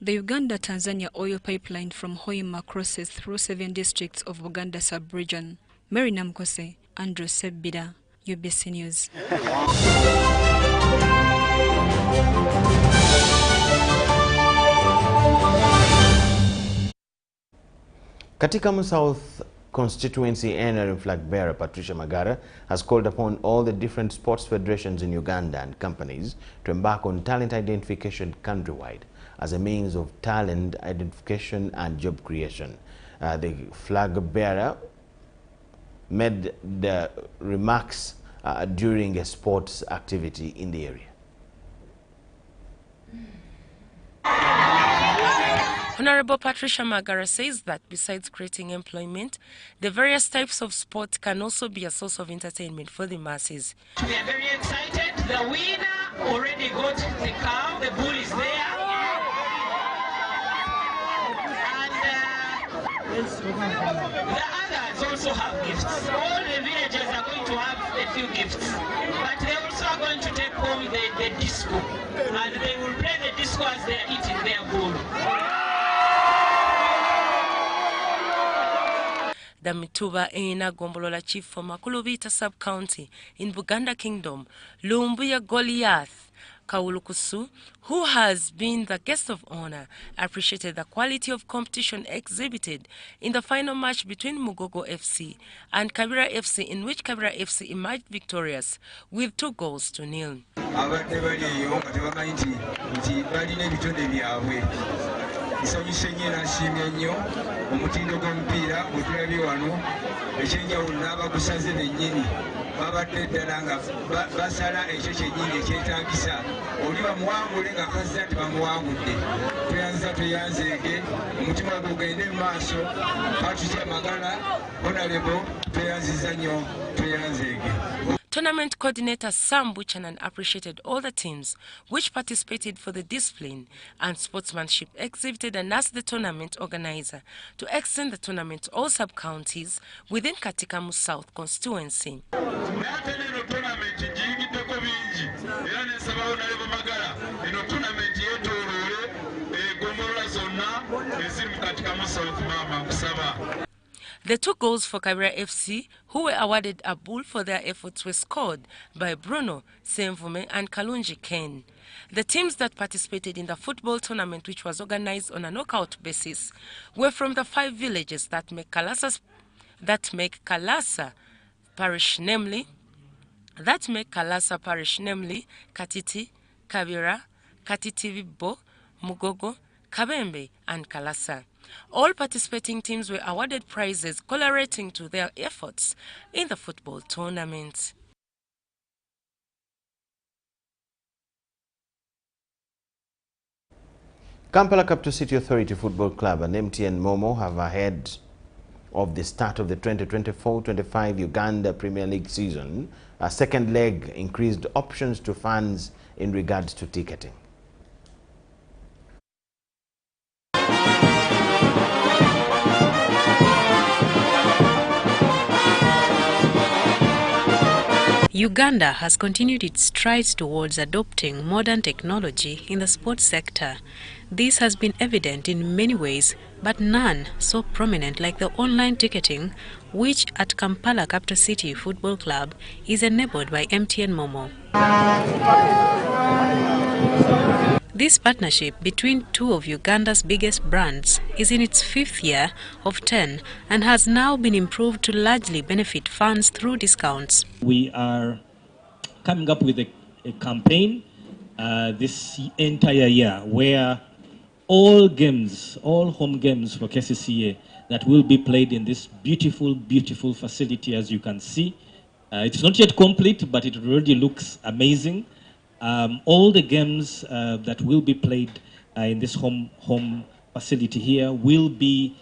The Uganda-Tanzania oil pipeline from Hoima crosses through 7 districts of Buganda sub-region. Mary Namkose, Andrew Sebbida, UBC News. Katika South constituency NRM flag bearer Patricia Magara has called upon all the different sports federations in Uganda and companies to embark on talent identification countrywide as a means of talent identification and job creation. The flag bearer made the remarks during a sports activity in the area. Honorable Patricia Magara says that besides creating employment, the various types of sport can also be a source of entertainment for the masses. We are very excited. The winner already got the cow, the bull is there. The others also have gifts. All the villagers are going to have a few gifts. But they also are going to take home the disco. And they will play the disco as they are eating their bull. The Mituba Ena Gombolola chief from Makulubita sub-county in Buganda Kingdom, Lumbuya Goliath Kaulukusu, who has been the guest of honor, appreciated the quality of competition exhibited in the final match between Mugogo FC and Kabira FC, in which Kabira FC emerged victorious with 2-0. Nsanyuse nnyo era nsiimye nnyo omutindo gw'omupiira gwe tulabye wano ekyenjawulo n'abagusaze bennyini babadde ddala nga basala ekyo kyennyini ekyetaagisa oli bamuwangule nga kazza tebamuwangudde tweyanziza tweyanzeege omutima gwe gugende mu maaso Patricia Magara Honorable tweyanziza nnyo tweyanzeege. Tournament coordinator Sam Buchanan appreciated all the teams which participated for the discipline and sportsmanship exhibited and asked the tournament organizer to extend the tournament to all sub-counties within Katikamu South constituency. The 2 goals for Kabira FC, who were awarded a bull for their efforts, were scored by Bruno Semvume and Kalunji Ken. The teams that participated in the football tournament, which was organized on a knockout basis, were from the 5 villages that make Kalasa parish, namely Katiti, Kabira, Katiti-Vibo, Mugogo, Kabembe, and Kalasa. All participating teams were awarded prizes correlating to their efforts in the football tournament. Kampala Capital City Authority Football Club and MTN Momo have ahead of the start of the 2024-25 Uganda Premier League season, a second leg increased options to fans in regards to ticketing. Uganda has continued its strides towards adopting modern technology in the sports sector. This has been evident in many ways, but none so prominent like the online ticketing, which at Kampala Capital City Football Club is enabled by MTN Momo. This partnership between 2 of Uganda's biggest brands is in its 5th year of 10 and has now been improved to largely benefit fans through discounts. We are coming up with a campaign this entire year where all home games for KCCA that will be played in this beautiful, beautiful facility, as you can see. It's not yet complete, but it already looks amazing. All the games that will be played in this home facility here will be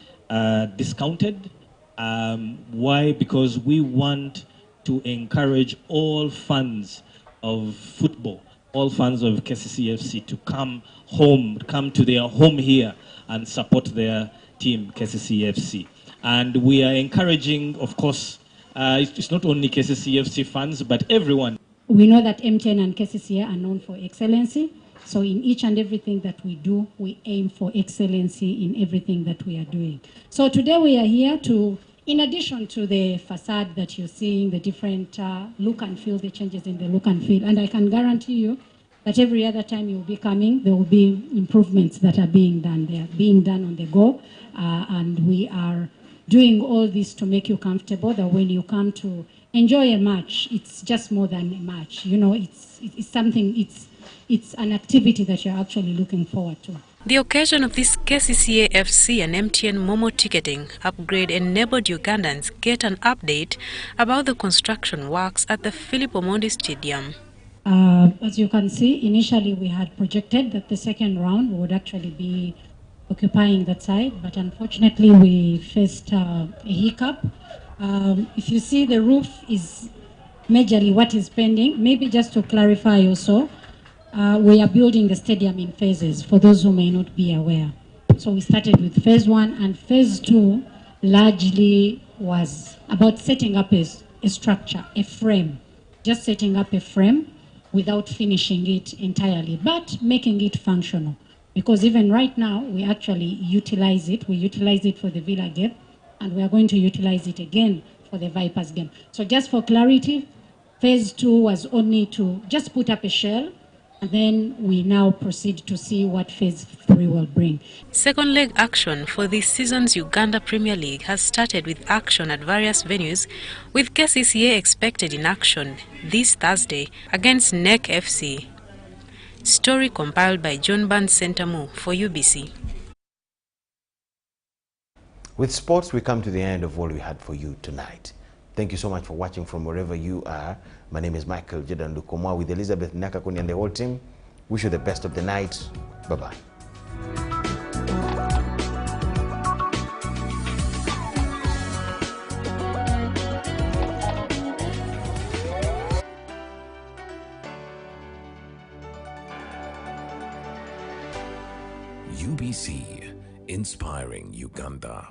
discounted. Why? Because we want to encourage all fans of football, all fans of KCCFC to come to their home here and support their team, KCCFC. And we are encouraging, of course, it's not only KCCFC fans, but everyone. We know that MTN and KCCA are known for excellency. So in each and everything that we do, we aim for excellency in everything that we are doing. So today we are here to, in addition to the facade that you're seeing, the different look and feel, the changes in the look and feel, and I can guarantee you that every other time you'll be coming, there will be improvements that are being done there, being done on the go, and we are doing all this to make you comfortable, that when you come to enjoy a match, it's just more than a match. You know, it's something, it's an activity that you're actually looking forward to. The occasion of this KCCA FC and MTN Momo ticketing upgrade enabled Ugandans get an update about the construction works at the Philip Omondi Stadium. As you can see, initially we had projected that the second round would actually be occupying that side, but unfortunately we faced a hiccup. If you see, the roof is majorly what is pending. Maybe just to clarify also, we are building the stadium in phases, for those who may not be aware. So we started with phase 1, and phase 2 largely was about setting up a structure, a frame, just setting up a frame without finishing it entirely, but making it functional. Because even right now, we actually utilize it. We utilize it for the Villa game, and we are going to utilize it again for the Vipers game. So just for clarity, phase 2 was only to just put up a shell, and then we now proceed to see what phase 3 will bring. Second leg action for this season's Uganda Premier League has started with action at various venues, with KCCA expected in action this Thursday against NEC FC. Story compiled by John Burns Sentamu for UBC. With sports, we come to the end of what we had for you tonight. Thank you so much for watching from wherever you are. My name is Michael Jordan Lukomwa with Elizabeth Nakakuni and the whole team. Wish you the best of the night. Bye-bye. UBC, inspiring Uganda.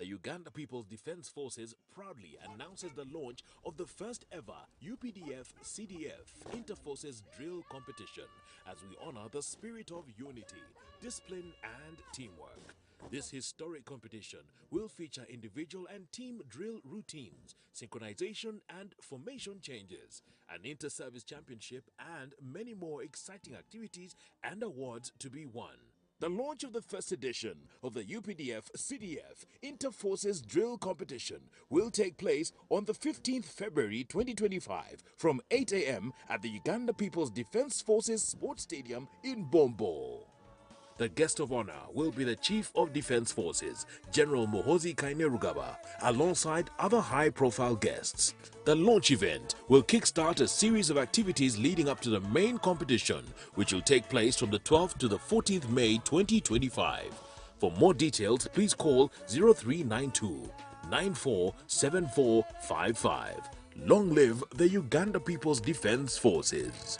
the Uganda People's Defense Forces proudly announces the launch of the first ever UPDF-CDF Interforces Drill Competition as we honor the spirit of unity, discipline and teamwork. This historic competition will feature individual and team drill routines, synchronization and formation changes, an inter-service championship and many more exciting activities and awards to be won. The launch of the first edition of the UPDF-CDF Interforces Drill Competition will take place on the 15th February 2025 from 8 a.m. at the Uganda People's Defense Forces Sports Stadium in Bombo. The guest of honor will be the Chief of Defense Forces, General Muhoozi Kainerugaba, alongside other high-profile guests. The launch event will kickstart a series of activities leading up to the main competition, which will take place from the 12th to the 14th May 2025. For more details, please call 0392 947455. Long live the Uganda People's Defense Forces.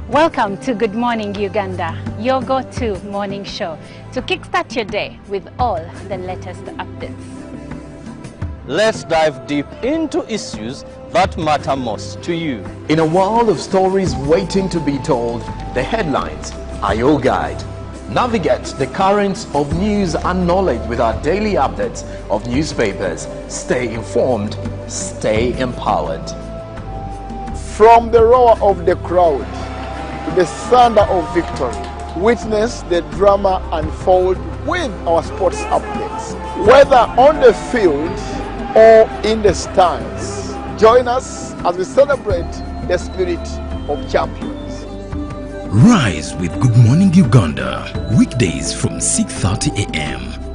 Welcome to Good Morning Uganda, your go-to morning show to kickstart your day with all the latest updates. Let's dive deep into issues that matter most to you. In a world of stories waiting to be told, the headlines are your guide. Navigate the currents of news and knowledge with our daily updates of newspapers. Stay informed, stay empowered. From the roar of the crowd to the thunder of victory, witness the drama unfold with our sports updates. Whether on the field or in the stands, join us as we celebrate the spirit of champions. Rise with Good Morning Uganda, weekdays from 6:30 a.m.